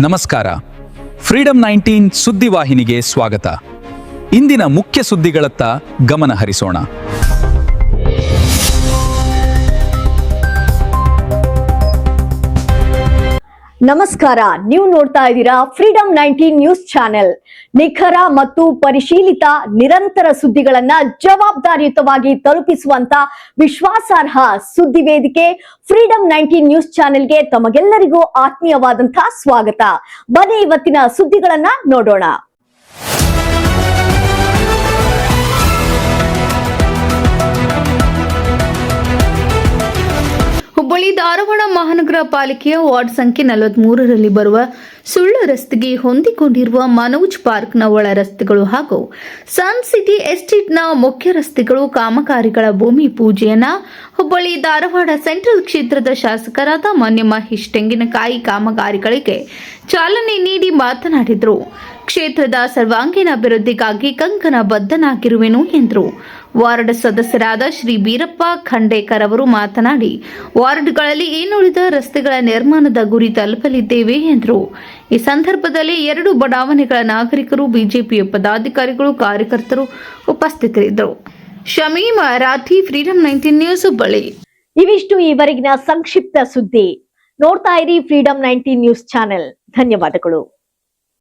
ನಮಸ್ಕಾರ. ಫ್ರೀಡಂ 19 ಸುದ್ದಿವಾಹಿನಿಗೆ ಸ್ವಾಗತ. ಇಂದಿನ ಮುಖ್ಯ ಸುದ್ದಿಗಳತ್ತ ಗಮನ ಹರಿಸೋಣ. ನಮಸ್ಕಾರ, ನೀವು ನೋಡ್ತಾ ಇದ್ದೀರಾ ಫ್ರೀಡಂ 19 ನ್ಯೂಸ್ ಚಾನೆಲ್. ನಿಖರ ಮತ್ತು ಪರಿಶೀಲಿತ ನಿರಂತರ ಸುದ್ದಿಗಳನ್ನ ಜವಾಬ್ದಾರಿಯುತವಾಗಿ ತಲುಪಿಸುವಂತ ವಿಶ್ವಾಸಾರ್ಹ ಸುದ್ದಿ ವೇದಿಕೆ ಫ್ರೀಡಂ 19 ನ್ಯೂಸ್ ಚಾನೆಲ್ಗೆ ತಮಗೆಲ್ಲರಿಗೂ ಆತ್ಮೀಯವಾದಂತಹ ಸ್ವಾಗತ. ಬನ್ನಿ ಇವತ್ತಿನ ಸುದ್ದಿಗಳನ್ನ ನೋಡೋಣ. ಹುಬ್ಬಳ್ಳಿ ಧಾರವಾಡ ಮಹಾನಗರ ಪಾಲಿಕೆಯ ವಾರ್ಡ್ ಸಂಖ್ಯೆ 43ರಲ್ಲಿ ಬರುವ ಸುಳ್ಳು ರಸ್ತೆಗೆ ಹೊಂದಿಕೊಂಡಿರುವ ಮನೋಜ್ ಪಾರ್ಕ್ನ ಒಳ ರಸ್ತೆಗಳು ಹಾಗೂ ಸನ್ ಸಿಟಿ ಎಸ್ಟೇಟ್ನ ಮುಖ್ಯ ರಸ್ತೆಗಳು ಕಾಮಗಾರಿಗಳ ಭೂಮಿ ಪೂಜೆಯನ್ನ ಹುಬ್ಬಳ್ಳಿ ಧಾರವಾಡ ಸೆಂಟ್ರಲ್ ಕ್ಷೇತ್ರದ ಶಾಸಕರಾದ ಮಾನ್ಯ ಮಹೇಶ್ ತೆಂಗಿನಕಾಯಿ ಕಾಮಗಾರಿಗಳಿಗೆ ಚಾಲನೆ ನೀಡಿ ಮಾತನಾಡಿದರು. ಕ್ಷೇತ್ರದ ಸರ್ವಾಂಗೀಣ ಅಭಿವೃದ್ಧಿಗಾಗಿ ಕಂಕಣ ಬದ್ಧನಾಗಿರುವೆನು ಎಂದರು. ವಾರ್ಡ್ ಸದಸ್ಯರಾದ ಶ್ರೀ ಬೀರಪ್ಪ ಖಂಡೇಕರ್ ಅವರು ಮಾತನಾಡಿ, ವಾರ್ಡ್ಗಳಲ್ಲಿ ಇನ್ನುಳಿದ ರಸ್ತೆಗಳ ನಿರ್ಮಾಣದ ಗುರಿ ತಲುಪಲಿದ್ದೇವೆ ಎಂದರು. ಈ ಸಂದರ್ಭದಲ್ಲಿ 2 ಬಡಾವಣೆಗಳ ನಾಗರಿಕರು, ಬಿಜೆಪಿಯ ಪದಾಧಿಕಾರಿಗಳು, ಕಾರ್ಯಕರ್ತರು ಉಪಸ್ಥಿತರಿದ್ದರು. Shameem Rathi, freedom 19 news, Hubballi. ಇವಿಷ್ಟು ಈವರೆಗಿನ ಸಂಕ್ಷಿಪ್ತ ಸುದ್ದಿ. ನೋಡ್ತಾ ಇರಿ ಫ್ರೀಡಂ 19 ನ್ಯೂಸ್ ಚಾನೆಲ್. ಧನ್ಯವಾದಗಳು.